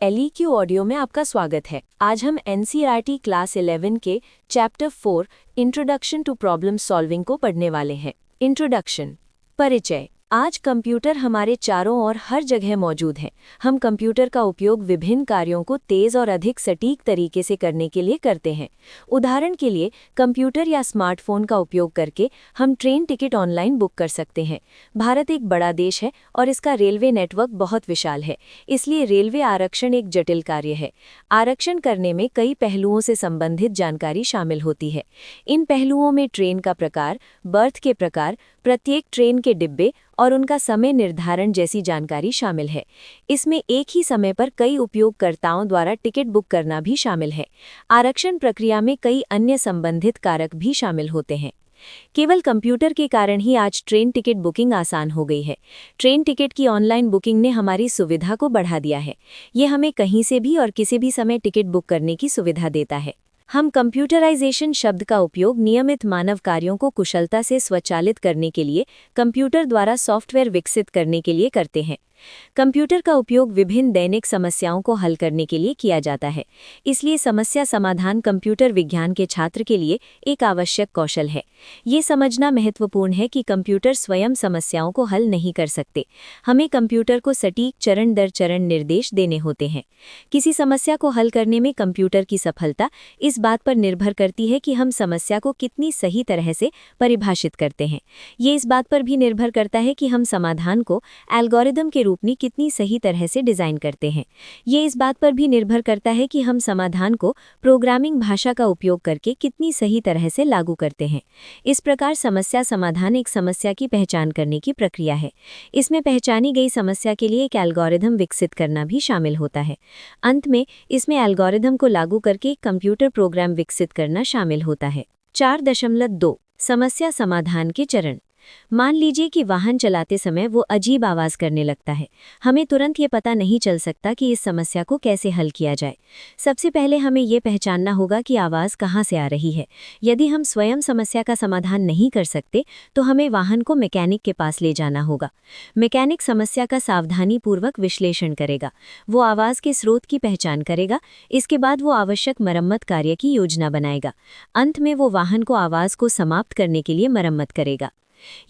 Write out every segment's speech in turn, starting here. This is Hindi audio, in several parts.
LEQ ऑडियो में आपका स्वागत है। आज हम NCERT क्लास 11 के chapter 4 introduction to problem solving को पढ़ने वाले हैं। इंट्रोडक्शन, परिचय। आज कंप्यूटर हमारे चारों ओर हर जगह मौजूद है। हम कंप्यूटर का उपयोग विभिन्न कार्यों को तेज और अधिक सटीक तरीके से करने के लिए करते हैं। उदाहरण के लिए कंप्यूटर या स्मार्टफोन का उपयोग करके हम ट्रेन टिकट ऑनलाइन बुक कर सकते हैं। भारत एक बड़ा देश है और इसका रेलवे नेटवर्क बहुत विशाल है, इसलिए रेलवे आरक्षण एक जटिल कार्य है। आरक्षण करने में कई पहलुओं से संबंधित जानकारी शामिल होती है। इन पहलुओं में ट्रेन का प्रकार, बर्थ के प्रकार, प्रत्येक ट्रेन के डिब्बे और उनका समय निर्धारण जैसी जानकारी शामिल है। इसमें एक ही समय पर कई उपयोगकर्ताओं द्वारा टिकट बुक करना भी शामिल है। आरक्षण प्रक्रिया में कई अन्य संबंधित कारक भी शामिल होते हैं। केवल कंप्यूटर के कारण ही आज ट्रेन टिकट बुकिंग आसान हो गई है। ट्रेन टिकट की ऑनलाइन बुकिंग ने हमारी सुविधा को बढ़ा दिया है। ये हमें कहीं से भी और किसी भी समय टिकट बुक करने की सुविधा देता है। हम कंप्यूटराइजेशन शब्द का उपयोग नियमित मानव कार्यों को कुशलता से स्वचालित करने के लिए कंप्यूटर द्वारा सॉफ्टवेयर विकसित करने के लिए करते हैं। कंप्यूटर का उपयोग विभिन्न दैनिक समस्याओं को हल करने के लिए किया जाता है, इसलिए समस्या समाधान कंप्यूटर विज्ञान के छात्र के लिए एक आवश्यक कौशल है। ये समझना महत्वपूर्ण है कि कंप्यूटर स्वयं समस्याओं को हल नहीं कर सकते। हमें कंप्यूटर को सटीक चरण दर चरण निर्देश देने होते हैं। किसी समस्या को हल करने में कंप्यूटर की सफलता इस बात पर निर्भर करती है कि हम समस्या को कितनी सही तरह से परिभाषित करते हैं। ये इस बात पर भी निर्भर करता है कि हम समाधान को एल्गोरिदम के रूप में कितनी सही तरह से डिजाइन करते हैं। ये इस बात पर भी निर्भर करता है कि हम समाधान को प्रोग्रामिंग भाषा का उपयोग करके कितनी सही तरह से लागू करते हैं। इस प्रकार समस्या समाधान एक समस्या की पहचान करने की प्रक्रिया है। इसमें पहचानी गई समस्या के लिए एक एल्गोरिदम विकसित करना भी शामिल होता है। अंत में इसमें एल्गोरिदम को लागू करके एक कंप्यूटर प्रोग्राम विकसित करना शामिल होता है। 4.2 समस्या समाधान के चरण। मान लीजिए कि वाहन चलाते समय वो अजीब आवाज़ करने लगता है। हमें तुरंत ये पता नहीं चल सकता कि इस समस्या को कैसे हल किया जाए। सबसे पहले हमें ये पहचानना होगा कि आवाज़ कहाँ से आ रही है। यदि हम स्वयं समस्या का समाधान नहीं कर सकते तो हमें वाहन को मैकेनिक के पास ले जाना होगा। मैकेनिक समस्या का सावधानीपूर्वक विश्लेषण करेगा। वो आवाज़ के स्रोत की पहचान करेगा। इसके बाद वो आवश्यक मरम्मत कार्य की योजना बनाएगा। अंत में वो वाहन को आवाज़ को समाप्त करने के लिए मरम्मत करेगा।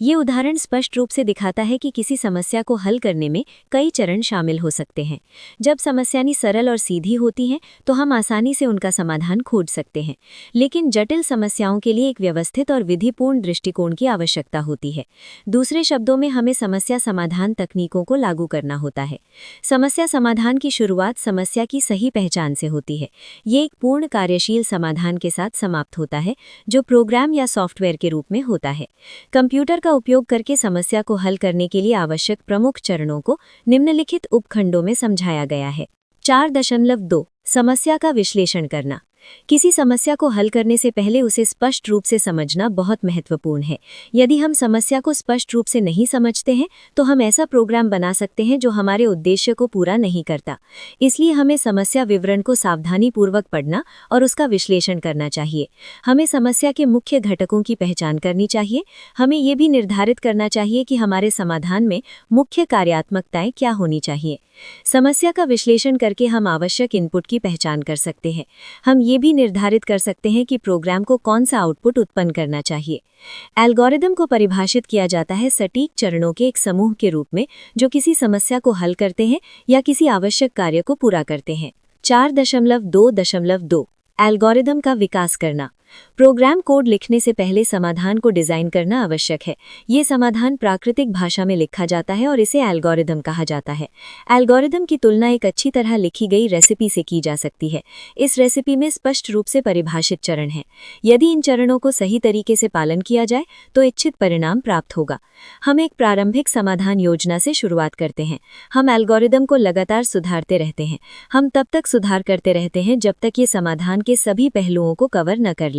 ये उदाहरण स्पष्ट रूप से दिखाता है कि किसी समस्या को हल करने में कई चरण शामिल हो सकते हैं। जब समस्याएं सरल और सीधी होती हैं तो हम आसानी से उनका समाधान खोज सकते हैं, लेकिन जटिल समस्याओं के लिए एक व्यवस्थित और विधिपूर्ण दृष्टिकोण की आवश्यकता होती है। दूसरे शब्दों में हमें समस्या समाधान तकनीकों को लागू करना होता है। समस्या समाधान की शुरुआत समस्या की सही पहचान से होती है। ये एक पूर्ण कार्यशील समाधान के साथ समाप्त होता है, जो प्रोग्राम या सॉफ्टवेयर के रूप में होता है। कंप्यूटर का उपयोग करके समस्या को हल करने के लिए आवश्यक प्रमुख चरणों को निम्नलिखित उपखंडों में समझाया गया है। 4.2 समस्या का विश्लेषण करना। किसी समस्या को हल करने से पहले उसे स्पष्ट रूप से समझना बहुत महत्वपूर्ण है। यदि हम समस्या को स्पष्ट रूप से नहीं समझते हैं तो हम ऐसा प्रोग्राम बना सकते हैं जो हमारे उद्देश्य को पूरा नहीं करता। इसलिए हमें समस्या विवरण को सावधानीपूर्वक पढ़ना और उसका विश्लेषण करना चाहिए। हमें समस्या के मुख्य घटकों की पहचान करनी चाहिए। हमें ये भी निर्धारित करना चाहिए कि हमारे समाधान में मुख्य कार्यात्मकताएं क्या होनी चाहिए। समस्या का विश्लेषण करके हम आवश्यक इनपुट की पहचान कर सकते हैं। हम ये भी निर्धारित कर सकते हैं कि प्रोग्राम को कौन सा आउटपुट उत्पन्न करना चाहिए। एल्गोरिदम को परिभाषित किया जाता है सटीक चरणों के एक समूह के रूप में, जो किसी समस्या को हल करते हैं या किसी आवश्यक कार्य को पूरा करते हैं। 4.2 एल्गोरिदम का विकास करना। प्रोग्राम कोड लिखने से पहले समाधान को डिजाइन करना आवश्यक है। ये समाधान प्राकृतिक भाषा में लिखा जाता है और इसे एल्गोरिदम कहा जाता है। एल्गोरिदम की तुलना एक अच्छी तरह लिखी गई रेसिपी से की जा सकती है। इस रेसिपी में स्पष्ट रूप से परिभाषित चरण हैं। यदि इन चरणों को सही तरीके से पालन किया जाए तो इच्छित परिणाम प्राप्त होगा। हम एक प्रारंभिक समाधान योजना से शुरुआत करते हैं। हम एल्गोरिदम को लगातार सुधारते रहते हैं। हम तब तक सुधार करते रहते हैं जब तक ये समाधान के सभी पहलुओं को कवर न कर ले।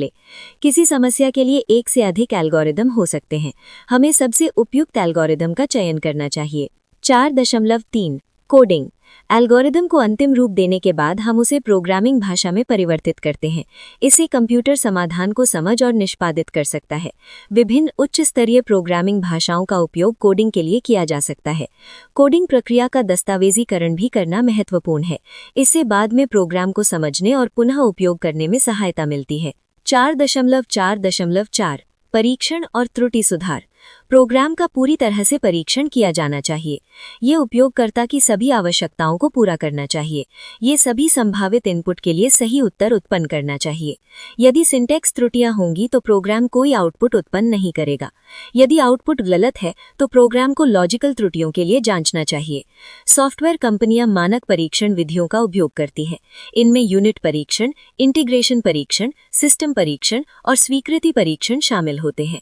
किसी समस्या के लिए एक से अधिक एल्गोरिदम हो सकते हैं। हमें सबसे उपयुक्त एल्गोरिदम का चयन करना चाहिए। 4.3 कोडिंग। एल्गोरिदम को अंतिम रूप देने के बाद हम उसे प्रोग्रामिंग भाषा में परिवर्तित करते हैं। इससे कंप्यूटर समाधान को समझ और निष्पादित कर सकता है। विभिन्न उच्च स्तरीय प्रोग्रामिंग भाषाओं का उपयोग कोडिंग के लिए किया जा सकता है। कोडिंग प्रक्रिया का दस्तावेजीकरण भी करना महत्वपूर्ण है। इससे बाद में प्रोग्राम को समझने और पुनः उपयोग करने में सहायता मिलती है। 4.4.4 परीक्षण और त्रुटि सुधार। प्रोग्राम का पूरी तरह से परीक्षण किया जाना चाहिए। ये उपयोगकर्ता की सभी आवश्यकताओं को पूरा करना चाहिए। ये सभी संभावित इनपुट के लिए सही उत्तर उत्पन्न करना चाहिए। यदि सिंटैक्स त्रुटियां होंगी तो प्रोग्राम कोई आउटपुट उत्पन्न नहीं करेगा। यदि आउटपुट गलत है तो प्रोग्राम को लॉजिकल त्रुटियों के लिए जांचना चाहिए। सॉफ्टवेयर कंपनियां मानक परीक्षण विधियों का उपयोग करती हैं। इनमें यूनिट परीक्षण, इंटीग्रेशन परीक्षण, सिस्टम परीक्षण और स्वीकृति परीक्षण शामिल होते हैं।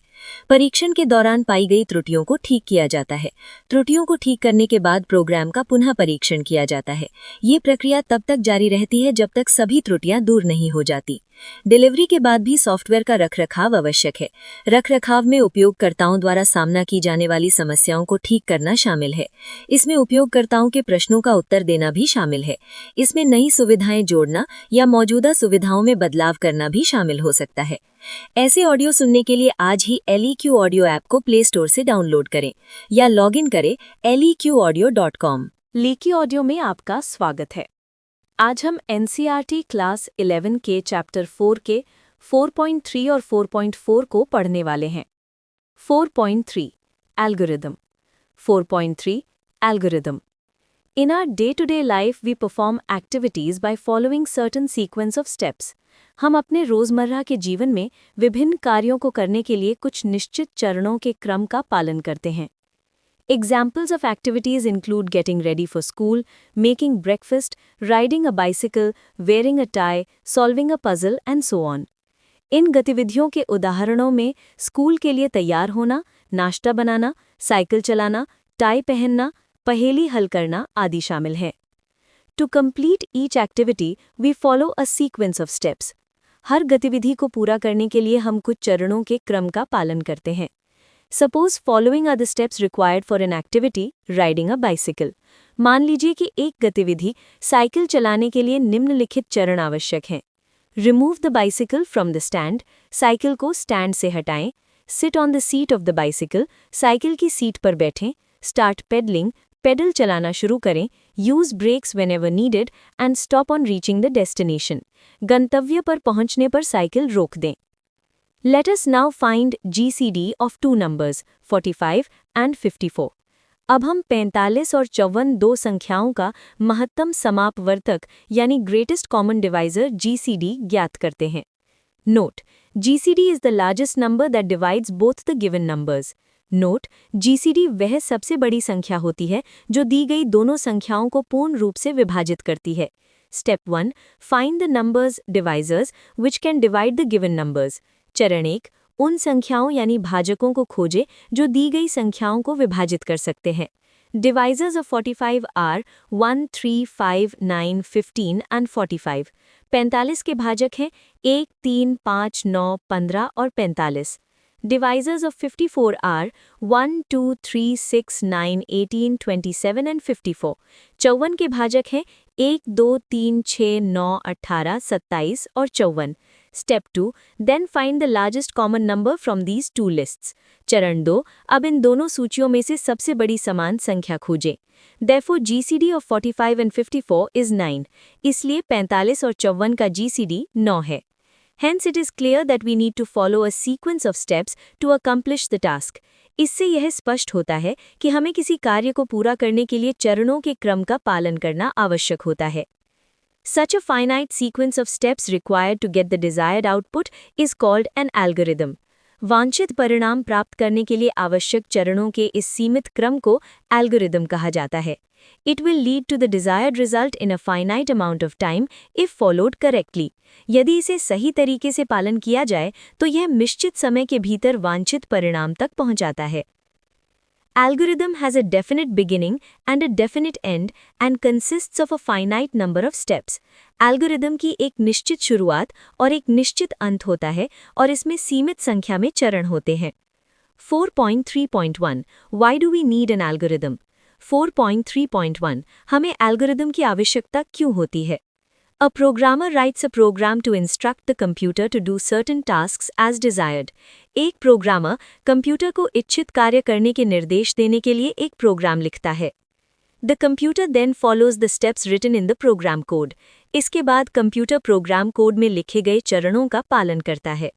परीक्षण के दौरान पाई गई त्रुटियों को ठीक किया जाता है। त्रुटियों को ठीक करने के बाद प्रोग्राम का पुनः परीक्षण किया जाता है। ये प्रक्रिया तब तक जारी रहती है जब तक सभी त्रुटियां दूर नहीं हो जाती। डिलीवरी के बाद भी सॉफ्टवेयर का रखरखाव आवश्यक है। रखरखाव में उपयोगकर्ताओं द्वारा सामना की जाने वाली समस्याओं को ठीक करना शामिल है। इसमें उपयोगकर्ताओं के प्रश्नों का उत्तर देना भी शामिल है। इसमें नई सुविधाएं जोड़ना या मौजूदा सुविधाओं में बदलाव करना भी शामिल हो सकता है। ऐसे ऑडियो सुनने के लिए आज ही LEQ ऑडियो ऐप को प्ले स्टोर से डाउनलोड करें या लॉग इन करें leqaudio.com। लेकी ऑडियो में आपका स्वागत है। आज हम NCERT क्लास 11 के चैप्टर 4 के 4.3 और 4.4 को पढ़ने वाले हैं। 4.3 algorithm. 4.3 algorithm. In our day-to-day life, we perform activities by following certain sequence of steps. हम अपने रोजमर्रा के जीवन में विभिन्न कार्यों को करने के लिए कुछ निश्चित चरणों के क्रम का पालन करते हैं। Examples of activities include getting ready for school, making breakfast, riding a bicycle, wearing a tie, solving a puzzle, and so on. इन गतिविधियों के उदाहरणों में स्कूल के लिए तैयार होना, नाश्ता बनाना, साइकिल चलाना, टाई पहनना, पहेली हल करना आदि शामिल है। To complete each activity, we follow a sequence of steps. हर गतिविधि को पूरा करने के लिए हम कुछ चरणों के क्रम का पालन करते हैं। Suppose following are the steps required for an activity, riding a bicycle. मान लीजिए कि एक गतिविधि साइकिल चलाने के लिए निम्नलिखित चरण आवश्यक हैं। Remove the bicycle from the stand. Cycle को स्टैंड से हटाएं। Sit on the seat of the bicycle. Cycle की सीट पर बैठें। Start pedaling. पेडल चलाना शुरू करें। Use brakes whenever needed and stop on reaching the destination. गंतव्य पर पहुंचने पर साइकिल रोक दें। Let us now find GCD of two numbers, 45 and 54. अब हम 45 और 54 दो संख्याओं का महत्तम समापवर्तक यानी ग्रेटेस्ट कॉमन डिवाइजर GCD ज्ञात करते हैं। Note: GCD is the largest number that divides both the given numbers. Note: GCD वह सबसे बड़ी संख्या होती है जो दी गई दोनों संख्याओं को पूर्ण रूप से विभाजित करती है। Step 1. Find the numbers divisors which can divide the given numbers. चरण 1. उन संख्याओं यानी भाजकों को खोजें जो दी गई संख्याओं को विभाजित कर सकते हैं। Divisors of 45 are 1, 3, 5, 9, 15 and 45. 45 के भाजक हैं 1, 3, 5, 9, 15 और 45। Divisors of 54 are 1, 2, 3, 6, 9, 18, 27 and 54. 54 के भाजक हैं 1, 2, 3, 6, 9, 18, 27 और 54। Step 2. Then find the largest common number from these two lists. चरण 2. अब इन दोनों सूचियों में से सबसे बड़ी समान संख्या खोजें। Therefore, GCD of 45 and 54 is 9. इसलिए 45 और 54 का GCD 9 है। Hence, it is clear that we need to follow a sequence of steps to accomplish the task. इससे यह स्पष्ट होता है कि हमें किसी कार्य को पूरा करने के लिए चरणों के क्रम का पालन करना आवश्यक होता है। Such a finite sequence of steps required to get the desired output is called an algorithm. वांछित परिणाम प्राप्त करने के लिए आवश्यक चरणों के इस सीमित क्रम को एल्गोरिदम कहा जाता है। It will lead to the desired result in a finite amount of time if followed correctly. यदि इसे सही तरीके से पालन किया जाए तो यह निश्चित समय के भीतर वांछित परिणाम तक पहुंचाता है। Algorithm has a definite beginning and a definite end and consists of a finite number of steps. Algorithm की एक निश्चित शुरुआत और एक निश्चित अंत होता है और इसमें सीमित संख्या में चरण होते हैं। 4.3.1 Why do we need an algorithm? 4.3.1 हमें एल्गोरिदम की आवश्यकता क्यों होती है? A programmer writes a program to instruct the computer to do certain tasks as desired. एक प्रोग्रामर कंप्यूटर को इच्छित कार्य करने के निर्देश देने के लिए एक प्रोग्राम लिखता है. The computer then follows the steps written in the program code. इसके बाद कंप्यूटर प्रोग्राम कोड में लिखे गए चरणों का पालन करता है.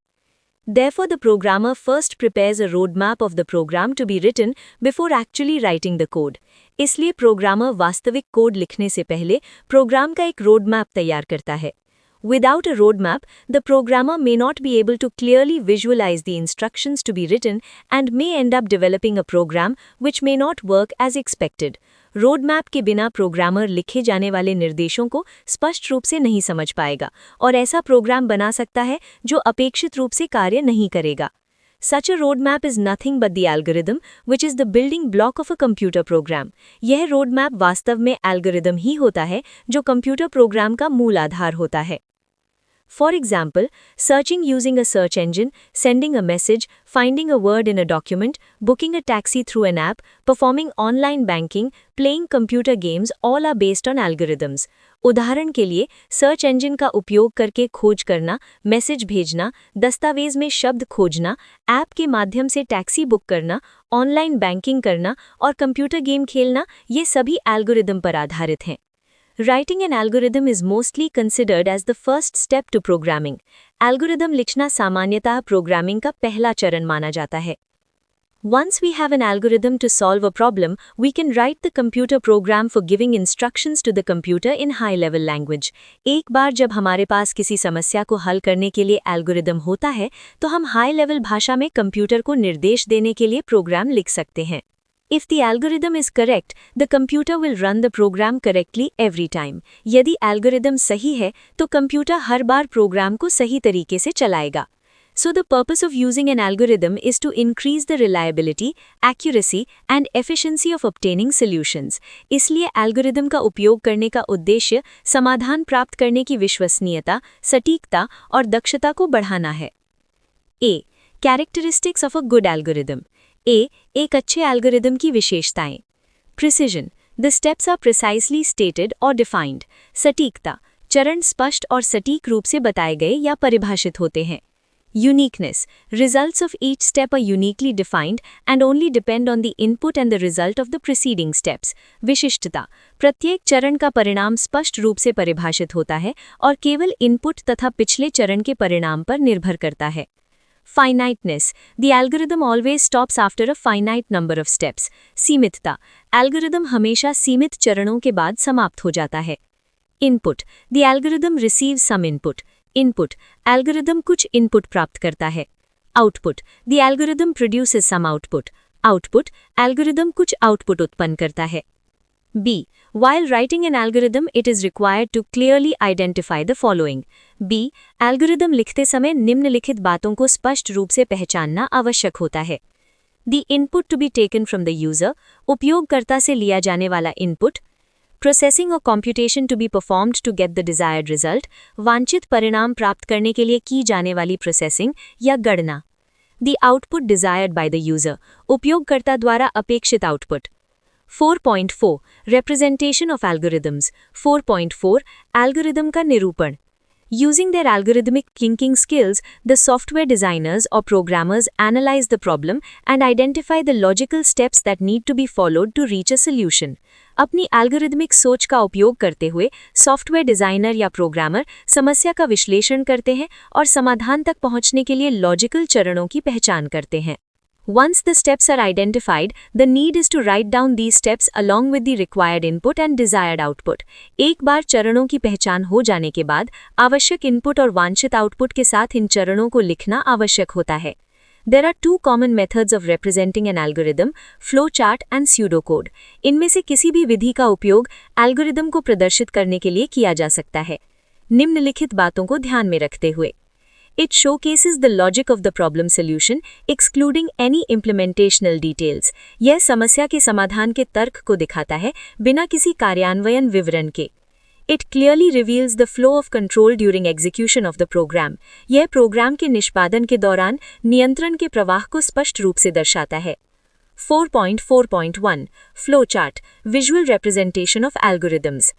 Therefore, the programmer first prepares a roadmap of the program to be written before actually writing the code. इसलिए प्रोग्रामर वास्तविक कोड लिखने से पहले प्रोग्राम का एक रोड मैप तैयार करता है. Without a roadmap, the programmer may not be able to clearly visualize the instructions to be written and may end up developing a program which may not work as expected. Road map के बिना प्रोग्रामर लिखे जाने वाले निर्देशों को स्पष्ट रूप से नहीं समझ पाएगा और ऐसा प्रोग्राम बना सकता है जो अपेक्षित रूप से कार्य नहीं करेगा. Such a roadmap is nothing but the algorithm, which is the building block of a computer program. यह रोड मैप वास्तव में एल्गोरिदम ही होता है जो कंप्यूटर प्रोग्राम का मूल आधार होता है. For example, searching using a search engine, sending a message, finding a word in a document, booking a taxi through an app, performing online banking, playing computer games, all are based on algorithms. उदाहरण के लिए सर्च इंजन का उपयोग करके खोज करना, मैसेज भेजना, दस्तावेज में शब्द खोजना, ऐप के माध्यम से टैक्सी बुक करना, ऑनलाइन बैंकिंग करना और कंप्यूटर गेम खेलना, ये सभी एल्गोरिदम पर आधारित हैं. Writing an algorithm is mostly considered as the first step to programming. Algorithm लिखना सामान्यतः प्रोग्रामिंग का पहला चरण माना जाता है. Once we have an algorithm to solve a problem, we can write the computer program for giving instructions to the computer in high-level language. एक बार जब हमारे पास किसी समस्या को हल करने के लिए एल्गोरिदम होता है, तो हम हाई-लेवल भाषा में कंप्यूटर को निर्देश देने के लिए प्रोग्राम लिख सकते हैं. If the algorithm is correct, the computer will run the program correctly every time. यदि एल्गोरिदम सही है, तो कंप्यूटर हर बार प्रोग्राम को सही तरीके से चलाएगा. So the purpose of using an algorithm is to increase the reliability, accuracy and efficiency of obtaining solutions. इसलिए एल्गोरिदम का उपयोग करने का उद्देश्य समाधान प्राप्त करने की विश्वसनीयता, सटीकता और दक्षता को बढ़ाना है. A. Characteristics of a good algorithm. एक अच्छे एल्गोरिदम की विशेषताएं. Precision. The steps are precisely stated or defined. सटीकता. चरण स्पष्ट और सटीक रूप से बताए गए या परिभाषित होते हैं. Uniqueness. Results of each step are uniquely defined and only depend on the input and the result of the preceding steps. विशिष्टता. प्रत्येक चरण का परिणाम स्पष्ट रूप से परिभाषित होता है और केवल इनपुट तथा पिछले चरण के परिणाम पर निर्भर करता है. Finiteness. The algorithm always stops after a finite number of steps. सीमितता. एल्गोरिदम हमेशा सीमित चरणों के बाद समाप्त हो जाता है. Input. The algorithm receives some input. Input. Algorithm कुछ इनपुट प्राप्त करता है. Output. The algorithm produces some output. Output. Algorithm कुछ आउटपुट उत्पन्न करता है. B. While writing an algorithm, it is required to clearly identify the following. B. Algorithm लिखते समय निम्नलिखित बातों को स्पष्ट रूप से पहचानना आवश्यक होता है. The input to be taken from the user. उपयोगकर्ता से लिया जाने वाला input. Processing or computation to be performed to get the desired result. वांछित परिणाम प्राप्त करने के लिए की जाने वाली प्रोसेसिंग या गणना. The output desired by the user. उपयोगकर्ता द्वारा अपेक्षित output. 4.4 Representation of algorithms. 4.4 algorithm का निरूपण. Using their algorithmic thinking skills, the software designers or programmers analyze the problem and identify the logical steps that need to be followed to reach a solution. अपनी एल्गोरिथमिक सोच का उपयोग करते हुए सॉफ्टवेयर डिजाइनर या प्रोग्रामर समस्या का विश्लेषण करते हैं और समाधान तक पहुंचने के लिए लॉजिकल चरणों की पहचान करते हैं. Once the steps are identified, the need is to write down these steps along with the required input and desired output. एक बार चरणों की पहचान हो जाने के बाद आवश्यक इनपुट और वांछित आउटपुट के साथ इन चरणों को लिखना आवश्यक होता है. There are two common methods of representing an algorithm, flowchart and pseudocode. इनमें से किसी भी विधि का उपयोग एल्गोरिदम को प्रदर्शित करने के लिए किया जा सकता है. निम्नलिखित बातों को ध्यान में रखते हुए. It showcases the logic of the problem solution, excluding any implementational details. यह समस्या के समाधान के तर्क को दिखाता है, बिना किसी कार्यान्वयन विवरण के. It clearly reveals the flow of control during execution of the program. यह प्रोग्राम के निष्पादन के दौरान नियंत्रण के प्रवाह को स्पष्ट रूप से दर्शाता है. 4.4.1 Flowchart Visual Representation of Algorithms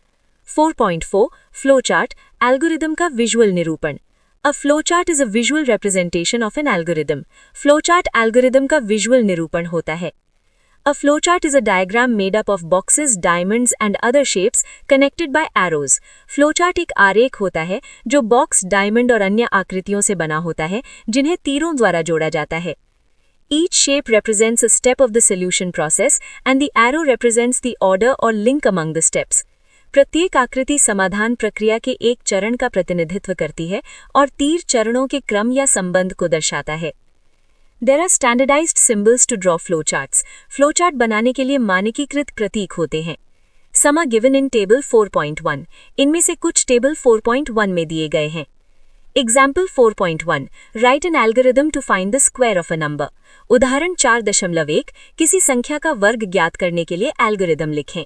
4.4 Flowchart Algorithm का विजुअल निरूपण A flowchart is a visual representation of an algorithm. Flowchart algorithm का विजुअल निरूपण होता है. A flowchart is a diagram made up of boxes, diamonds and other shapes connected by arrows. Flowchart एक आरेख होता है जो बॉक्स, डायमंड और अन्य आकृतियों से बना होता है जिन्हें तीरों द्वारा जोड़ा जाता है. Each shape represents a step of the solution process and the arrow represents the order or link among the steps. प्रत्येक आकृति समाधान प्रक्रिया के एक चरण का प्रतिनिधित्व करती है और तीर चरणों के क्रम या संबंध को दर्शाता है. There are standardized symbols to draw flowcharts. Flowchart बनाने के लिए मानकीकृत प्रतीक होते हैं. Some are given in table 4.1. इनमें से कुछ टेबल 4.1 में दिए गए हैं. Example 4.1 Write an algorithm to find the square of a number. उदाहरण 4.1 किसी संख्या का वर्ग ज्ञात करने के लिए एल्गोरिदम लिखें.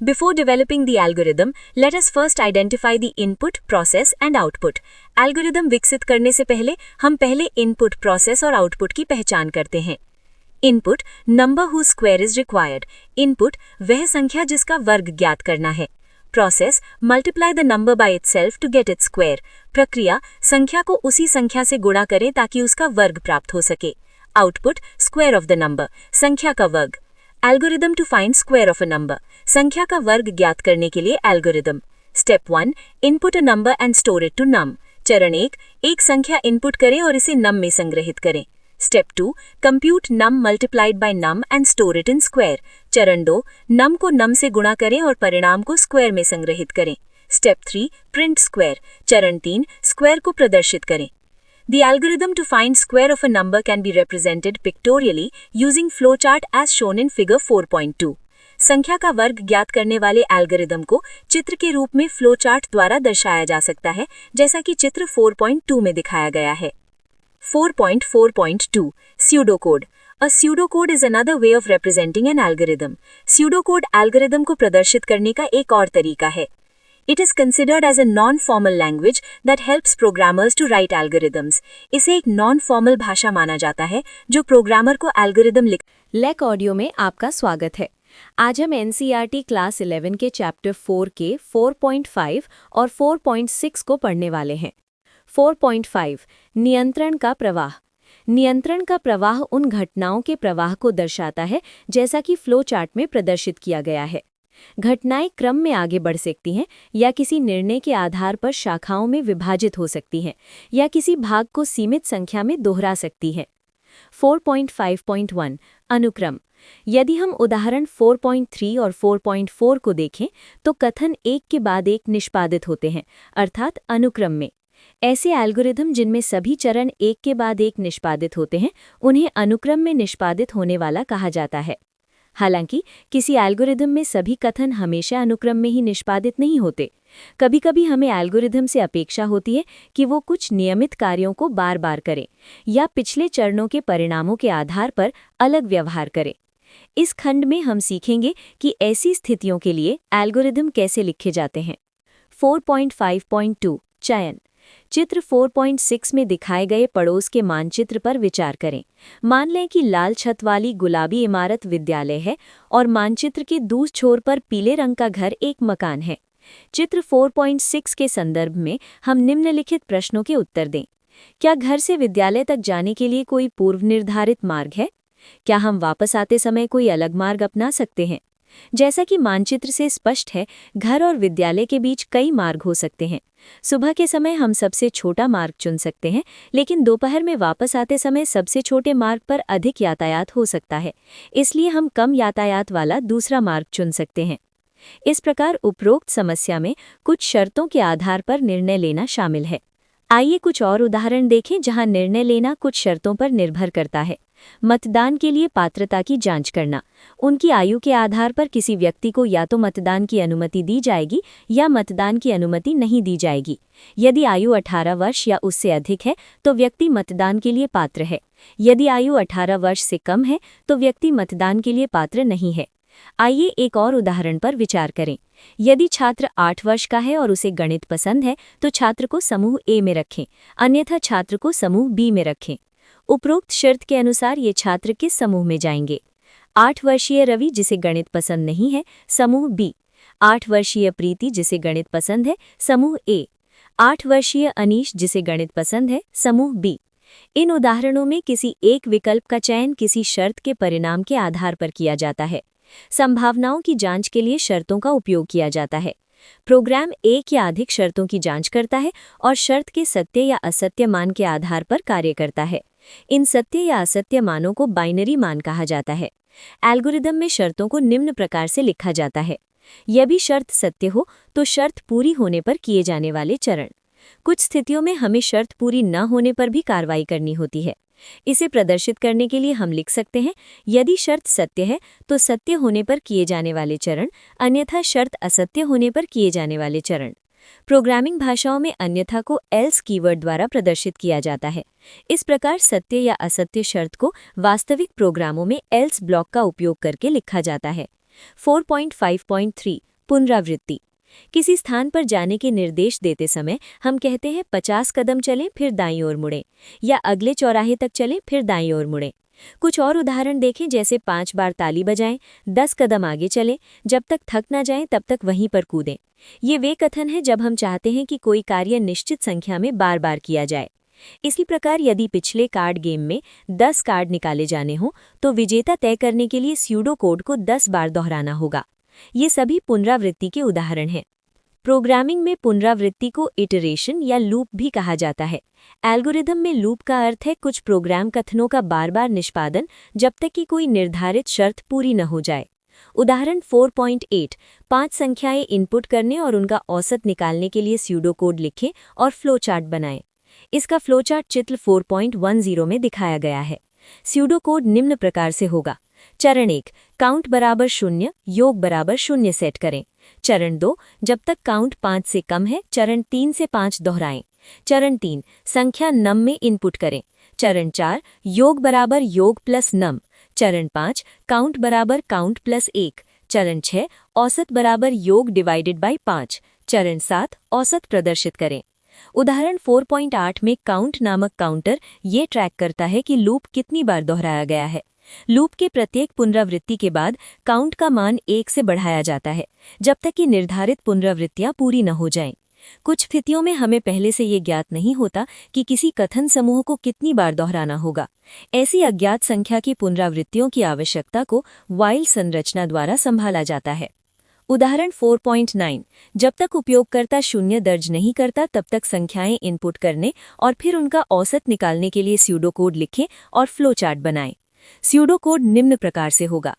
Before developing the algorithm, let us first identify the input, process and output. Algorithm विकसित करने से पहले हम पहले input, process और output की पहचान करते हैं. Input number whose square is required. Input वह संख्या जिसका वर्ग ज्ञात करना है. Process multiply the number by itself to get its square. प्रक्रिया संख्या को उसी संख्या से गुणा करें ताकि उसका वर्ग प्राप्त हो सके. Output square of the number. संख्या का वर्ग. Algorithm to find square of a number. संख्या का वर्ग ज्ञात करने के लिए algorithm. Step 1 Input a number and store it to num. चरण 1 एक संख्या इनपुट करें और इसे num में संग्रहित करें. Step 2 Compute num multiplied by num and store it in square. चरण 2 num को num से गुणा करें और परिणाम को square में संग्रहित करें. Step 3 Print square. चरण 3 square को प्रदर्शित करें. The algorithm to find square of a number can be represented pictorially using flowchart as shown in figure 4.2. संख्या का वर्ग ज्ञात करने वाले एल्गोरिदम को चित्र के रूप में फ्लोचार्ट द्वारा दर्शाया जा सकता है जैसा कि चित्र 4.2 में दिखाया गया है. 4.4.2 Pseudocode. A pseudocode is another way of representing an algorithm. Pseudocode algorithm को प्रदर्शित करने का एक और तरीका है. It is considered as a non-formal language that helps programmers to write algorithms. इसे एक non-formal भाषा माना जाता है जो प्रोग्रामर को एल्गोरिदम लेक ऑडियो में आपका स्वागत है. आज हम एनसीईआरटी क्लास 11 के चैप्टर 4 के 4.5 और 4.6 को पढ़ने वाले हैं. 4.5 नियंत्रण का प्रवाह. नियंत्रण का प्रवाह उन घटनाओं के प्रवाह को दर्शाता है जैसा कि फ्लो चार्ट में प्रदर्शित किया गया है. घटनाएं क्रम में आगे बढ़ सकती हैं या किसी निर्णय के आधार पर शाखाओं में विभाजित हो सकती हैं या किसी भाग को सीमित संख्या में दोहरा सकती हैं. 4.5.1 अनुक्रम. यदि हम उदाहरण 4.3 और 4.4 को देखें तो कथन एक के बाद एक निष्पादित होते हैं अर्थात अनुक्रम में. ऐसे एल्गोरिथम जिनमें सभी चरण एक के बाद एक निष्पादित होते हैं उन्हें अनुक्रम में निष्पादित होने वाला कहा जाता है. हालांकि किसी एल्गोरिथम में सभी कथन हमेशा अनुक्रम में ही निष्पादित नहीं होते. कभी-कभी हमें एल्गोरिथम से अपेक्षा होती है कि वो कुछ नियमित कार्यों को बार बार करे या पिछले चरणों के परिणामों के आधार पर अलग व्यवहार करे. इस खंड में हम सीखेंगे कि ऐसी स्थितियों के लिए एल्गोरिथम कैसे लिखे जाते हैं. 4.5.2 चयन. चित्र 4.6 में दिखाए गए पड़ोस के मानचित्र पर विचार करें. मान लें कि लाल छत वाली गुलाबी इमारत विद्यालय है और मानचित्र के दूसरे छोर पर पीले रंग का घर एक मकान है. चित्र 4.6 के संदर्भ में हम निम्नलिखित प्रश्नों के उत्तर दें. क्या घर से विद्यालय तक जाने के लिए कोई पूर्व निर्धारित मार्ग है? क्या हम वापस आते समय कोई अलग मार्ग अपना सकते हैं? जैसा कि मानचित्र से स्पष्ट है, घर और विद्यालय के बीच कई मार्ग हो सकते हैं. सुबह के समय हम सबसे छोटा मार्ग चुन सकते हैं, लेकिन दोपहर में वापस आते समय सबसे छोटे मार्ग पर अधिक यातायात हो सकता है, इसलिए हम कम यातायात वाला दूसरा मार्ग चुन सकते हैं. इस प्रकार उपरोक्त समस्या में कुछ शर्तों के आधार पर निर्णय लेना शामिल है. आइए कुछ और उदाहरण देखें जहां निर्णय लेना कुछ शर्तों पर निर्भर करता है. मतदान के लिए पात्रता की जांच करना. उनकी आयु के आधार पर किसी व्यक्ति को या तो मतदान की अनुमति दी जाएगी या मतदान की अनुमति नहीं दी जाएगी. यदि आयु 18 वर्ष या उससे अधिक है तो व्यक्ति मतदान के लिए पात्र है. यदि आयु 18 वर्ष से कम है तो व्यक्ति मतदान के लिए पात्र नहीं है. आइए एक और उदाहरण पर विचार करें. यदि छात्र 8 वर्ष का है और उसे गणित पसंद है तो छात्र को समूह ए में रखें, अन्यथा छात्र को समूह बी में रखें. उपरोक्त शर्त के अनुसार ये छात्र किस समूह में जाएंगे? 8 वर्षीय रवि जिसे गणित पसंद नहीं है, समूह बी। 8 वर्षीय प्रीति जिसे गणित पसंद है, समूह ए। 8 वर्षीय अनीश जिसे गणित पसंद है, समूह बी। इन उदाहरणों में किसी एक विकल्प का चयन किसी शर्त के परिणाम के आधार पर किया जाता है। संभावनाओं की जांच के लिए शर्तों का उपयोग किया जाता है। प्रोग्राम एक या अधिक शर्तों की जांच करता है और शर्त के सत्य या असत्य मान के आधार पर कार्य करता है। इन सत्य या असत्य मानों को बाइनरी मान कहा जाता है। एल्गोरिदम में शर्तों को निम्न प्रकार से लिखा जाता है। यदि शर्त सत्य हो तो शर्त पूरी होने पर किए जाने वाले चरण। कुछ स्थितियों में हमें शर्त पूरी न होने पर भी कार्रवाई करनी होती है। इसे प्रदर्शित करने के लिए हम लिख सकते हैं, यदि शर्त सत्य है तो सत्य होने पर किए जाने वाले चरण, अन्यथा शर्त असत्य होने पर किए जाने वाले चरण। प्रोग्रामिंग भाषाओं में अन्यथा को एल्स कीवर्ड द्वारा प्रदर्शित किया जाता है। इस प्रकार सत्य या असत्य शर्त को वास्तविक प्रोग्रामों में एल्स ब्लॉक का उपयोग करके लिखा जाता है। 4.5.3 पुनरावृत्ति। किसी स्थान पर जाने के निर्देश देते समय हम कहते हैं 50 कदम चलें फिर दाईं ओर मुड़ें, या अगले चौराहे तक चलें फिर दाईं ओर मुड़ें। कुछ और उदाहरण देखें, जैसे 5 बार ताली बजाएं, 10 कदम आगे चलें, जब तक थक ना जाएं तब तक वहीं पर कूदें। ये वे कथन हैं जब हम चाहते हैं कि कोई कार्य निश्चित संख्या में बार बार किया जाए। इसी प्रकार यदि पिछले कार्ड गेम में 10 कार्ड निकाले जाने हों तो विजेता तय करने के लिए स्यूडो कोड को 10 बार दोहराना होगा। ये सभी पुनरावृत्ति के उदाहरण हैं। प्रोग्रामिंग में पुनरावृत्ति को इटरेशन या लूप भी कहा जाता है। एल्गोरिदम में लूप का अर्थ है कुछ प्रोग्राम कथनों का बार बार निष्पादन जब तक कि कोई निर्धारित शर्त पूरी न हो जाए। उदाहरण 4.8 5 संख्याएं इनपुट करने और उनका औसत निकालने के लिए स्यूडो कोड लिखें और फ्लो चार्ट बनाएं। इसका फ्लो चार्ट चित्र 4.10 में दिखाया गया है। स्यूडो कोड निम्न प्रकार से होगा। चरण 1 काउंट बराबर 0 योग बराबर 0 सेट करें। चरण 2 जब तक काउंट 5 से कम है चरण 3 से 5 दोहराएं। चरण 3 संख्या नम में इनपुट करें। चरण 4 योग बराबर योग प्लस नम। चरण 5 काउंट बराबर काउंट प्लस 1। चरण 6 औसत बराबर योग डिवाइडेड बाई 5। चरण 7 औसत प्रदर्शित करें। उदाहरण 4.8 में काउंट नामक काउंटर ये ट्रैक करता है कि लूप कितनी बार दोहराया गया है। लूप के प्रत्येक पुनरावृत्ति के बाद काउंट का मान 1 से बढ़ाया जाता है जब तक कि निर्धारित पुनरावृत्तियां पूरी न हो जाएं। कुछ स्थितियों में हमें पहले से ये ज्ञात नहीं होता कि किसी कथन समूह को कितनी बार दोहराना होगा। ऐसी अज्ञात संख्या की पुनरावृत्तियों की आवश्यकता को व्हाइल संरचना द्वारा संभाला जाता है। उदाहरण 4.9 जब तक उपयोगकर्ता 0 दर्ज नहीं करता तब तक संख्याएं इनपुट करने और फिर उनका औसत निकालने के लिए स्यूडो कोड लिखें और फ्लो चार्ट बनाएं। स्यूडो कोड निम्न प्रकार से होगा।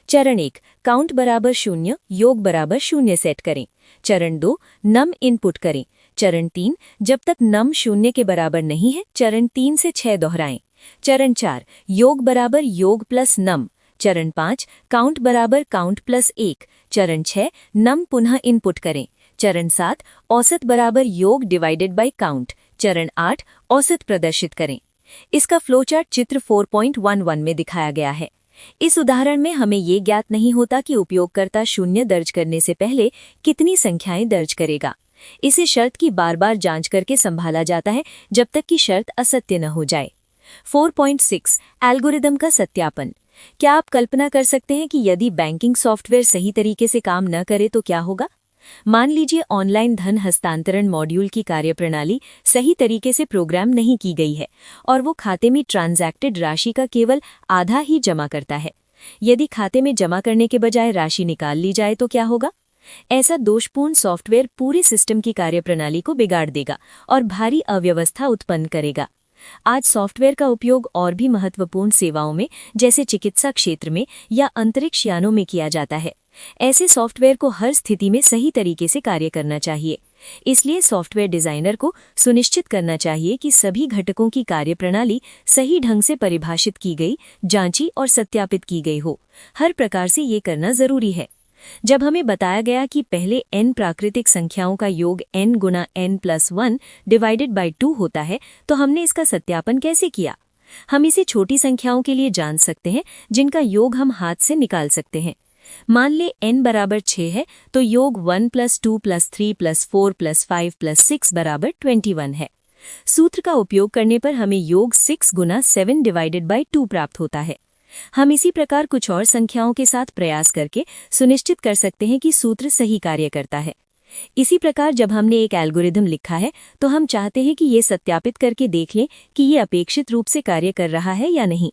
चरण 1 काउंट बराबर 0 योग बराबर 0 सेट करें। चरण 2 नम इनपुट करें। चरण 3 जब तक नम 0 के बराबर नहीं है चरण 3 से 6 दोहराएं। चरण 4 योग बराबर योग प्लस नम। चरण 5 काउंट बराबर काउंट प्लस 1। चरण 6 नम पुनः इनपुट करें। चरण 7 औसत बराबर योग डिवाइडेड बाई काउंट। चरण 8 औसत प्रदर्शित करें। इसका फ्लोचार्ट चित्र 4.11 में दिखाया गया है। इस उदाहरण में हमें ये ज्ञात नहीं होता कि उपयोगकर्ता 0 दर्ज करने से पहले कितनी संख्याएं दर्ज करेगा। इसे शर्त की बार बार जांच करके संभाला जाता है जब तक कि शर्त असत्य न हो जाए। 4.6 एल्गोरिदम का सत्यापन। क्या आप कल्पना कर सकते हैं कि यदि बैंकिंग सॉफ्टवेयर सही तरीके से काम न करे तो क्या होगा? मान लीजिए ऑनलाइन धन हस्तांतरण मॉड्यूल की कार्यप्रणाली सही तरीके से प्रोग्राम नहीं की गई है और वो खाते में ट्रांजैक्टेड राशि का केवल आधा ही जमा करता है। यदि खाते में जमा करने के बजाय राशि निकाल ली जाए तो क्या होगा? ऐसा दोषपूर्ण सॉफ्टवेयर पूरी सिस्टम की कार्यप्रणाली को बिगाड़ देगा और भारी अव्यवस्था उत्पन्न करेगा। आज सॉफ्टवेयर का उपयोग और भी महत्वपूर्ण सेवाओं में जैसे चिकित्सा क्षेत्र में या अंतरिक्ष यानों में किया जाता है। ऐसे सॉफ्टवेयर को हर स्थिति में सही तरीके से कार्य करना चाहिए। इसलिए सॉफ्टवेयर डिजाइनर को सुनिश्चित करना चाहिए कि सभी घटकों की कार्यप्रणाली सही ढंग से परिभाषित की गई, जांची और सत्यापित की गई हो। हर प्रकार से ये करना जरूरी है। जब हमें बताया गया कि पहले n प्राकृतिक संख्याओं का योग n Guna n+1 divided by 2 होता है तो हमने इसका सत्यापन कैसे किया? हम इसे छोटी संख्याओं के लिए जान सकते हैं जिनका योग हम हाथ से निकाल सकते हैं। मान ले n बराबर 6 है तो योग 1 + 2 + 3 + 4 + 5 + 6 बराबर 21 है। सूत्र का उपयोग करने पर हमें योग 6 गुना 7 डिवाइडेड बाई 2 प्राप्त होता है। हम इसी प्रकार कुछ और संख्याओं के साथ प्रयास करके सुनिश्चित कर सकते हैं कि सूत्र सही कार्य करता है। इसी प्रकार जब हमने एक एल्गोरिदम लिखा है तो हम चाहते हैं कि ये सत्यापित करके देख लें कि ये अपेक्षित रूप से कार्य कर रहा है या नहीं।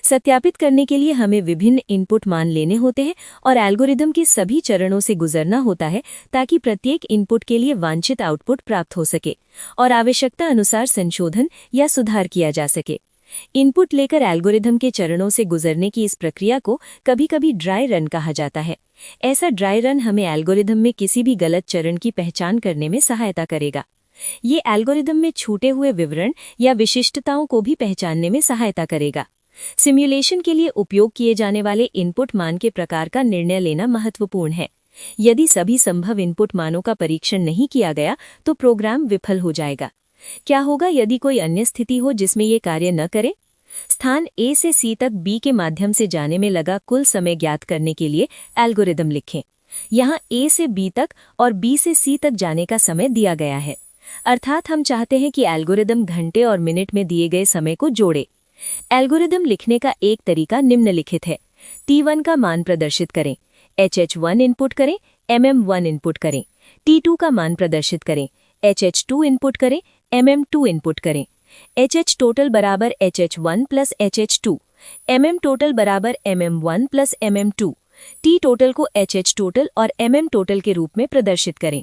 सत्यापित करने के लिए हमें विभिन्न इनपुट मान लेने होते हैं और एल्गोरिदम के सभी चरणों से गुजरना होता है ताकि प्रत्येक इनपुट के लिए वांछित आउटपुट प्राप्त हो सके और आवश्यकता अनुसार संशोधन या सुधार किया जा सके। इनपुट लेकर एल्गोरिदम के चरणों से गुजरने की इस प्रक्रिया को कभी कभी ड्राई रन कहा जाता है। ऐसा ड्राई रन हमें एल्गोरिदम में किसी भी गलत चरण की पहचान करने में सहायता करेगा। ये एल्गोरिदम में छूटे हुए विवरण या विशिष्टताओं को भी पहचानने में सहायता करेगा। सिमुलेशन के लिए उपयोग किए जाने वाले इनपुट मान के प्रकार का निर्णय लेना महत्वपूर्ण है। यदि सभी संभव इनपुट मानों का परीक्षण नहीं किया गया तो प्रोग्राम विफल हो जाएगा। क्या होगा यदि कोई अन्य स्थिति हो जिसमें ये कार्य न करे? स्थान A से C तक B के माध्यम से जाने में लगा कुल समय ज्ञात करने के लिए एल्गोरिदम लिखें। यहाँ A से B तक और B से C तक जाने का समय दिया गया है, अर्थात हम चाहते हैं कि एल्गोरिदम घंटे और मिनट में दिए गए समय को जोड़े। एल्गोरिदम लिखने का एक तरीका निम्नलिखित है। T1 का मान प्रदर्शित करें, HH1 इनपुट करें, MM1 इनपुट करें। T2 का मान प्रदर्शित करें, HH2 इनपुट करें, MM2 इनपुट करें। HH टोटल बराबर HH1 plus HH2, MM total बराबर MM1 plus MM2। T total को HH टोटल और MM टोटल के रूप में प्रदर्शित करें।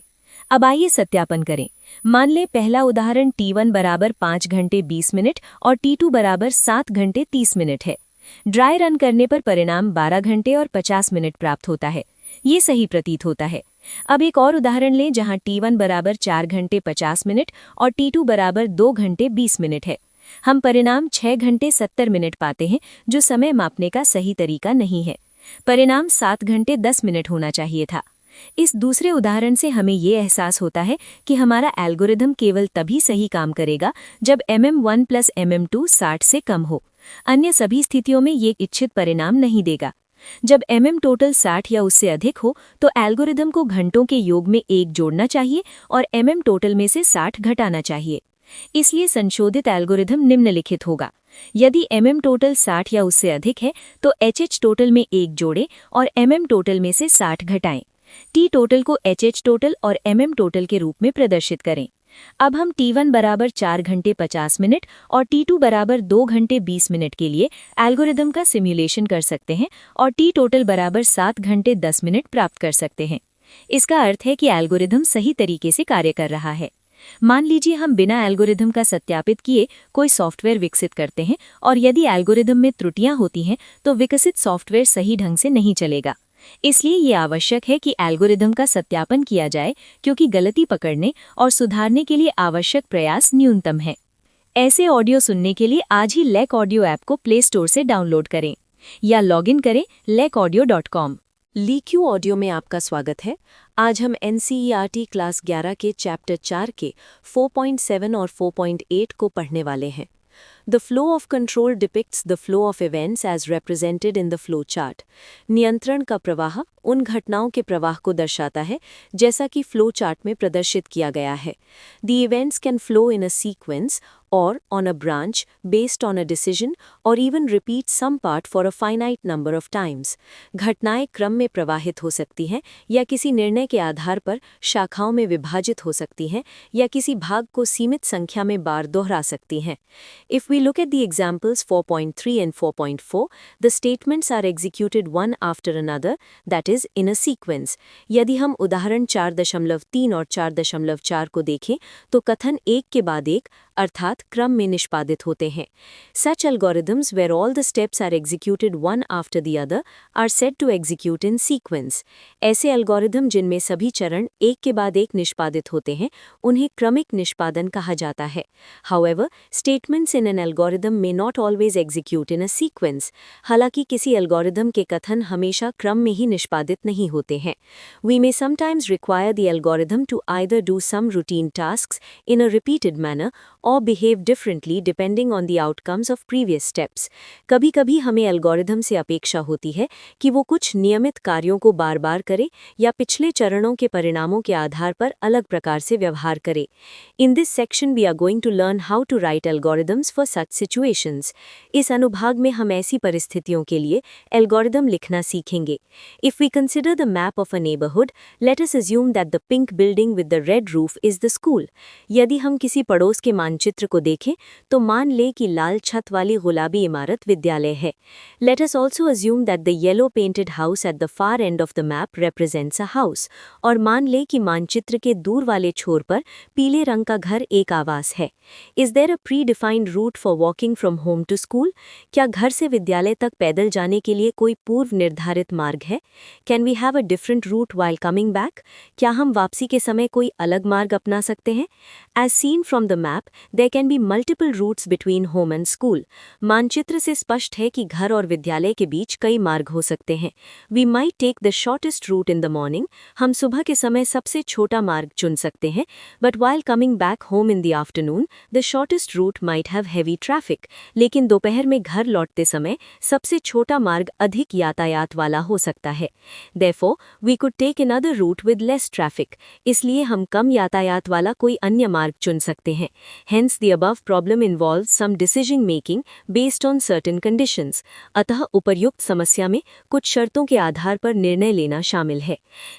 अब आइए सत्यापन करें। मान लें पहला उदाहरण T1 बराबर 5 घंटे 20 मिनट और T2 बराबर 7 घंटे 30 मिनट है। ड्राई रन करने पर परिणाम 12 घंटे और 50 मिनट प्राप्त होता है। ये सही प्रतीत होता है। अब एक और उदाहरण लें जहां T1 बराबर 4 घंटे 50 मिनट और T2 बराबर 2 घंटे 20 मिनट है। हम परिणाम 6 घंटे 70 मिनट पाते हैं, जो समय मापने का सही तरीका नहीं है। परिणाम 7 घंटे 10 मिनट होना चाहिए था। इस दूसरे उदाहरण से हमें ये एहसास होता है कि हमारा एल्गोरिदम केवल तभी सही काम करेगा जब MM1 प्लस MM2 60 से कम हो। अन्य सभी स्थितियों में ये इच्छित परिणाम नहीं देगा। जब MM टोटल 60 या उससे अधिक हो तो एल्गोरिदम को घंटों के योग में 1 जोड़ना चाहिए और MM टोटल में से 60 घटाना चाहिए। इसलिए संशोधित एल्गोरिदम निम्नलिखित होगा। यदि MM टोटल 60 या उससे अधिक है तो HH टोटल में 1 जोड़ें और MM टोटल में से 60 घटाएं। T टोटल को HH टोटल और MM टोटल के रूप में प्रदर्शित करें। अब हम T1 बराबर 4 घंटे 50 मिनट और T2 बराबर 2 घंटे 20 मिनट के लिए एल्गोरिदम का सिमुलेशन कर सकते हैं और T टोटल बराबर 7 घंटे 10 मिनट प्राप्त कर सकते हैं। इसका अर्थ है कि एल्गोरिदम सही तरीके से कार्य कर रहा है। मान लीजिए हम बिना एल्गोरिदम का सत्यापित किए कोई सॉफ्टवेयर विकसित करते हैं और यदि एल्गोरिदम में त्रुटियां होती हैं तो विकसित सॉफ्टवेयर सही ढंग से नहीं चलेगा। इसलिए ये आवश्यक है कि एल्गोरिदम का सत्यापन किया जाए, क्योंकि गलती पकड़ने और सुधारने के लिए आवश्यक प्रयास न्यूनतम है। ऐसे ऑडियो सुनने के लिए आज ही लेक ऑडियो ऐप को प्ले स्टोर से डाउनलोड करें या लॉगिन करें lekaudio.com। लीक्यू ऑडियो में आपका स्वागत है। आज हम NCERT क्लास 11 के चैप्टर 4 के 4.7 और 4.8 को पढ़ने वाले हैं। The flow of control depicts the flow of events as represented in the flow chart. नियंत्रण का प्रवाह उन घटनाओं के प्रवाह को दर्शाता है जैसा कि फ्लो चार्ट में प्रदर्शित किया गया है। The events can flow in a sequence or on a branch based on a decision or even repeat some part for a finite number of times. घटनाएं क्रम में प्रवाहित हो सकती हैं या किसी निर्णय के आधार पर शाखाओं में विभाजित हो सकती हैं या किसी भाग को सीमित संख्या में बार दोहरा सकती हैं। If we look at the examples 4.3 and 4.4, the statements are executed one after another, that is in a sequence. यदि हम उदाहरण 4.3 और 4.4 को देखें तो कथन एक के बाद एक अर्थात क्रम में निष्पादित होते हैं। Such algorithms where all the steps are executed one after the other are said to execute in sequence. ऐसे एल्गोरिदम जिनमें सभी चरण एक के बाद एक निष्पादित होते हैं उन्हें क्रमिक निष्पादन कहा जाता है। However, statements in an algorithm may not always execute in a sequence. हालांकि किसी एल्गोरिदम के कथन हमेशा क्रम में ही निष्पादित नहीं होते हैं। We may sometimes require the algorithm to either do some routine tasks in a repeated manner or behave differently depending on the outcomes of previous steps. कभी-कभी हमें एल्गोरिदम से अपेक्षा होती है कि वो कुछ नियमित कार्यों को बार-बार करे या पिछले चरणों के परिणामों के आधार पर अलग प्रकार से व्यवहार करे. In this section we are going to learn how to write algorithms for such situations. इस अनुभाग में हम ऐसी परिस्थितियों के लिए एल्गोरिदम लिखना सीखेंगे. If we consider the map of a neighborhood, let us assume that the pink building with the red roof is the school. यदि हम किसी पड़ोस के मानचित्र को देखें तो मान लें कि लाल छत वाली गुलाबी इमारत विद्यालय है. Let us also assume that the yellow painted house at the far end of the map represents a house. और मान लें कि मानचित्र के दूर वाले छोर पर पीले रंग का घर एक आवास है. Is there a predefined route for walking from home to school? क्या घर से विद्यालय तक पैदल जाने के लिए कोई पूर्व निर्धारित मार्ग है? Can we have a different route while coming back? क्या हम वापसी के समय कोई अलग मार्ग अपना सकते हैं? As seen from the map, there can be multiple routes between home and school. मानचित्र से स्पष्ट है कि घर और विद्यालय के बीच कई मार्ग हो सकते हैं. We might take the shortest route in the morning. हम सुबह के समय सबसे छोटा मार्ग चुन सकते हैं. But while coming back home in the afternoon, the shortest route might have heavy traffic. लेकिन दोपहर में घर लौटते समय सबसे छोटा मार्ग अधिक यातायात वाला हो सकता है. Therefore, we could take another route with less traffic. इसलिए हम कम यातायात वाला कोई अन्य मार्ग चुन सकते हैं. Hence, the above problem involves some decision making based on certain conditions. अतः उपर्युक्त समस्या में कुछ शर्तों के आधार पर निर्णय लेना शामिल है.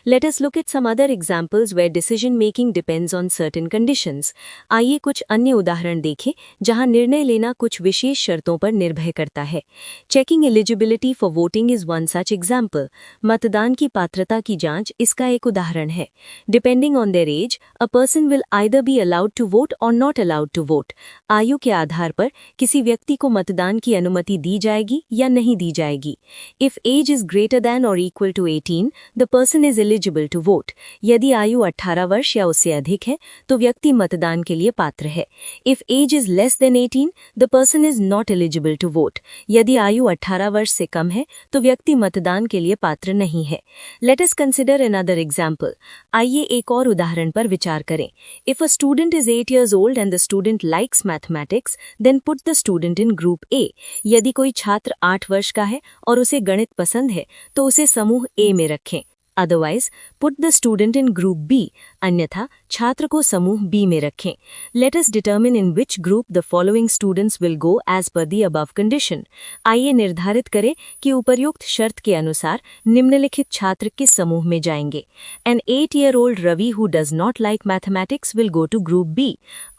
Let us look at some other examples where decision making depends on certain conditions. आइए कुछ अन्य उदाहरण देखें जहां निर्णय लेना कुछ विशेष शर्तों पर निर्भर करता है. Checking eligibility for voting is one such example. मतदान की पात्रता की जांच इसका एक उदाहरण है. Depending on their age, a person will either be allowed to vote or not allowed to vote. आयु के आधार पर किसी व्यक्ति को मतदान की अनुमति दी जाएगी या नहीं दी जाएगी. If age is greater than or equal to 18, the person is eligible to vote. यदि आयु 18 वर्ष या उससे अधिक है तो व्यक्ति मतदान के लिए पात्र है. If age is less than 18, the person is not eligible to vote. यदि आयु 18 वर्ष से कम है तो व्यक्ति मतदान के लिए पात्र नहीं है. Let us consider another example. आइए एक और उदाहरण पर विचार करें. If a student is 8 years old and the student likes mathematics, then put the student in group A. यदि कोई छात्र 8 वर्ष का है और उसे गणित पसंद है तो उसे समूह A में रखें. Otherwise, put the student in group B. अन्यथा छात्र को समूह B में रखें. Let us determine in which group the following students will go as per the above condition. आइए निर्धारित करें कि उपर्युक्त शर्त के अनुसार निम्नलिखित छात्र किस समूह में जाएंगे. An 8-year-old Ravi who does not like mathematics will go to group B.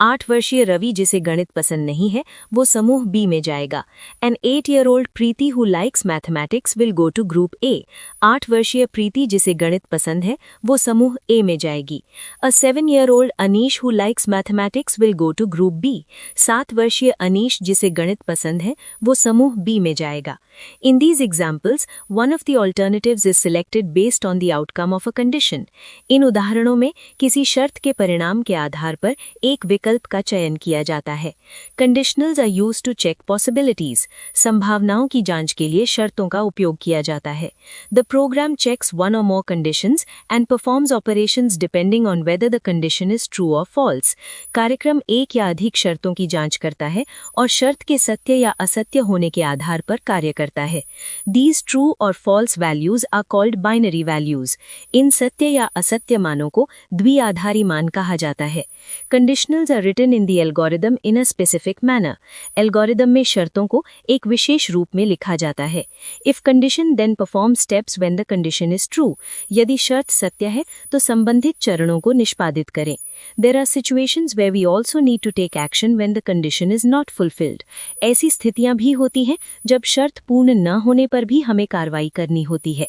8 वर्षीय रवि जिसे गणित पसंद नहीं है वो समूह B में जाएगा. An 8-year-old Preeti who likes mathematics will go to group A. 8 वर्षीय प्रीति जिसे गणित पसंद है वो समूह A में जाएगी. A 7-year-old Anish who likes mathematics will go to group B. 7 वर्षीय अनीश जिसे गणित पसंद है वो समूह B में जाएगा. In these examples, one of the alternatives is selected based on the outcome of a condition. इन उदाहरणों में किसी शर्त के परिणाम के आधार पर एक विकल्प का चयन किया जाता है. Conditionals are used to check possibilities. संभावनाओं की जांच के लिए शर्तों का उपयोग किया जाता है. The program checks one or more conditions and performs operations depending on whether the condition is true or false. कार्यक्रम एक या अधिक शर्तों की जांच करता है और शर्त के सत्य या असत्य होने के आधार पर कार्य करता है. These true or false values are called binary values. इन सत्य या असत्य मानों को द्विआधारी मान कहा जाता है. Conditionals are written in the algorithm in a specific manner. Algorithm में शर्तों को एक विशेष रूप में लिखा जाता है. If condition then perform steps when the condition is true. यदि शर्त सत्य है तो संबंधित चरणों को निष्पादित करें. There are situations where we also need to take action when the condition is not fulfilled. ऐसी स्थितियां भी होती हैं जब शर्त पूर्ण न होने पर भी हमें कार्रवाई करनी होती है.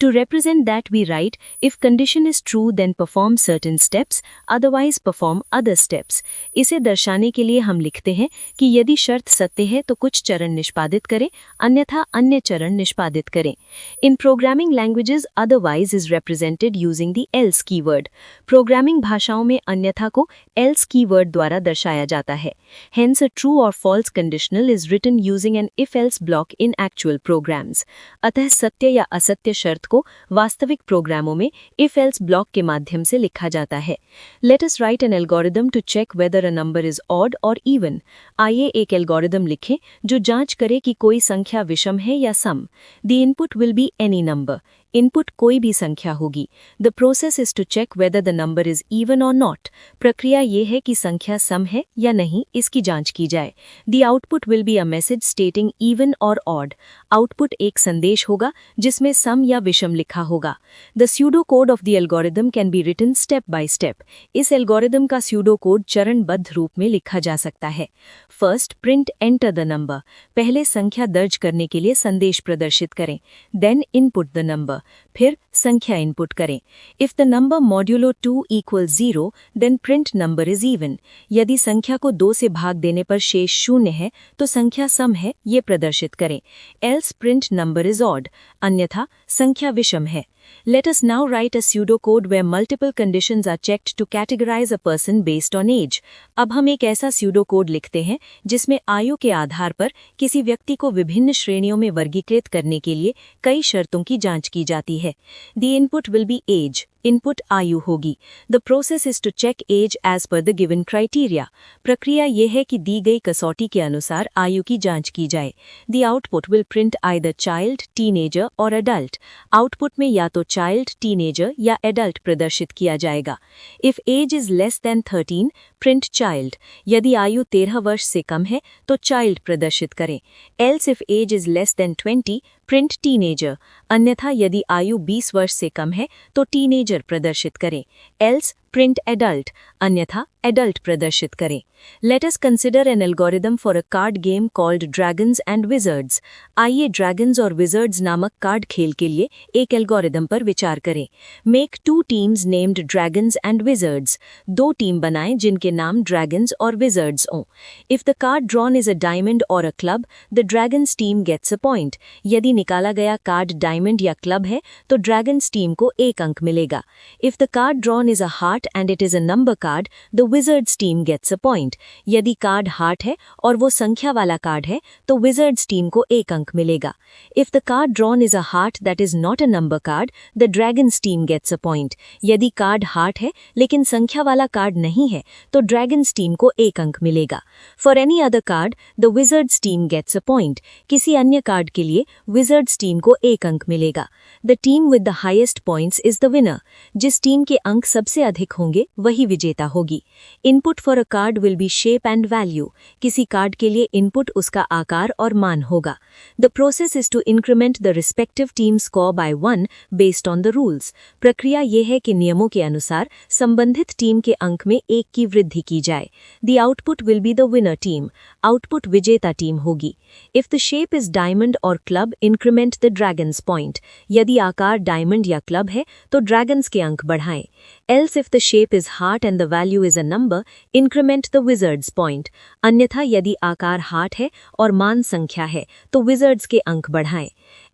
To represent that we write, if condition is true then perform certain steps, otherwise perform other steps. इसे दर्शाने के लिए हम लिखते हैं कि यदि शर्त सत्य है तो कुछ चरण निष्पादित करें, अन्यथा अन्य चरण निष्पादित करें. In programming languages, otherwise is represented using the else keyword. Programming भाषाओं में अन्यथा को else कीवर्ड द्वारा दर्शाया जाता है। Hence a true or false conditional is written using an if-else block in actual programs। अतः सत्य या असत्य शर्त को वास्तविक प्रोग्रामों में if-else block के माध्यम से लिखा जाता है। Let us write an algorithm to check whether a number is odd or even। आइए एक एल्गोरिदम लिखें जो जांच करे कि कोई संख्या विषम है या सम। The input will be any number। Input कोई भी संख्या होगी। The process is to check whether the number is even और नॉट। प्रक्रिया ये है कि संख्या सम है या नहीं, इसकी जांच की जाए। The output will be a message stating even और ऑड। आउटपुट एक संदेश होगा जिसमें सम या विषम लिखा होगा। The pseudo code of the algorithm can be written step by step. इस एल्गोरिदम का स्यूडो कोड चरणबद्ध रूप में लिखा जा सकता है। First, print enter the number. पहले संख्या दर्ज करने के लिए संदेश प्रदर्शित करें। Then input the number. फिर संख्या इनपुट करें। If the number modulo 2 equal 0 then print number is even. यदि संख्या को 2 से भाग देने पर शेष 0 है तो संख्या सम है, ये प्रदर्शित करें। Else print number is odd. अन्यथा संख्या विषम है। Let us now write a pseudocode where multiple conditions are checked to categorize a person based on age। अब हम एक ऐसा pseudocode लिखते हैं जिसमें आयु के आधार पर किसी व्यक्ति को विभिन्न श्रेणियों में वर्गीकृत करने के लिए कई शर्तों की जांच की जाती है। The input will be age। Input आयु होगी। The process is to check age as per the given criteria. प्रक्रिया यह है कि दी गई कसौटी के अनुसार आयु की जांच की जाए। The output will print either child, teenager और एडल्ट। आउटपुट में या तो चाइल्ड, टीनेजर या एडल्ट प्रदर्शित किया जाएगा। If age is less than 13 print child. यदि आयु 13 वर्ष से कम है तो चाइल्ड प्रदर्शित करें। Else if age is less than 20 print teenager. अन्यथा यदि आयु 20 वर्ष से कम है तो टीनेजर प्रदर्शित करें। Else print adult. अन्यथा एडल्ट प्रदर्शित करें। Let us consider an algorithm for a card game called dragons and wizards. आइए ड्रैगन्स और विजर्ड्स नामक कार्ड खेल के लिए एक एल्गोरिदम पर विचार करें। Make 2 teams named dragons and wizards. 2 team बनाएं जिनके नाम ड्रैगन्स और विजर्ड्स हों। If the card drawn is a diamond or a club the dragons team gets a point. यदि निकाला गया कार्ड डायमंड या क्लब है तो ड्रैगन्स टीम को 1 अंक मिलेगा। If the card drawn is a heart and it is a number card, the Wizards team gets a point। यदि कार्ड हार्ट है और वो संख्या वाला कार्ड है तो Wizards team को 1 अंक मिलेगा। If the card drawn is a heart that is not a number card, the Dragons team gets a point। यदि कार्ड हार्ट है लेकिन संख्या वाला कार्ड नहीं है तो Dragons team को 1 अंक मिलेगा। For any other card, the Wizards team gets a point। किसी अन्य कार्ड के लिए Wizards team को 1 अंक मिलेगा। The team with the highest points is the winner। जिस टीम के अंक सबसे अधिक होंगे वही विजेता होगी। Input for a card will be shape and value. किसी कार्ड के लिए इनपुट उसका आकार और मान होगा। The process is to increment the respective team score by 1 based on the rules. प्रक्रिया यह है कि नियमों के अनुसार संबंधित टीम के अंक में 1 की वृद्धि की जाए। The output will be the winner team. Output विजेता टीम होगी। If the shape is diamond or club increment the dragons point. यदि आकार डायमंड या क्लब है तो ड्रैगन्स के अंक बढ़ाएं। Else if the shape is heart and the value is a number, increment the wizard's point। अन्यथा यदि आकार हार्ट है और मान संख्या है तो wizards के अंक बढ़ाएं।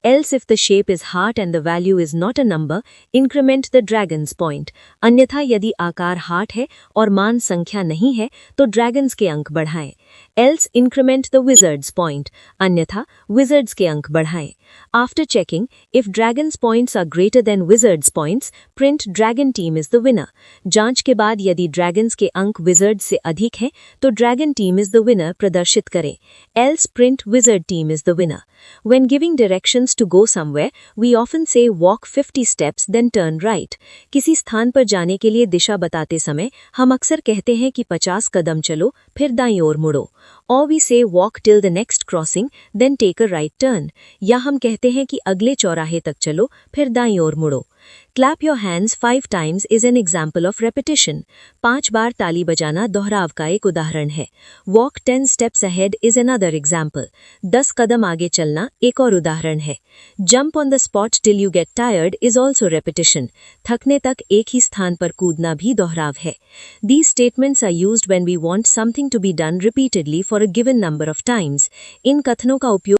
Else if the shape is heart and the value is not a number, increment the dragon's point। अन्यथा यदि आकार हार्ट है और मान संख्या नहीं है तो ड्रैगन्स के अंक बढ़ाएं। Else increment the wizard's point। अन्यथा wizards के अंक बढ़ाएं। After checking, if dragon's points are greater than wizard's points, print dragon team is the winner। जांच के बाद यदि dragons के अंक wizards से अधिक हैं तो dragon team is the winner प्रदर्शित करें। Else print wizard team is the winner। When giving directions to go somewhere, we often say walk 50 steps then turn right। किसी स्थान पर जाने के लिए दिशा बताते समय हम अक्सर कहते हैं कि 50 कदम चलो फिर दाईं ओर मुड़ो। Or we say walk till the next crossing then take a right turn। या हम कहते हैं कि अगले चौराहे तक चलो फिर दाईं ओर मुड़ो। Clap your hands 5 times is an example of repetition। 5 बार ताली बजाना दोहराव का एक उदाहरण है। Walk 10 steps ahead is another example। 10 कदम आगे चलना एक और उदाहरण है। Jump on the spot till you get tired is also repetition। थकने तक एक ही स्थान पर कूदना भी दोहराव है। These statements are used when we want something to be done repeatedly for a given number of times। इन कथनों का उपयोग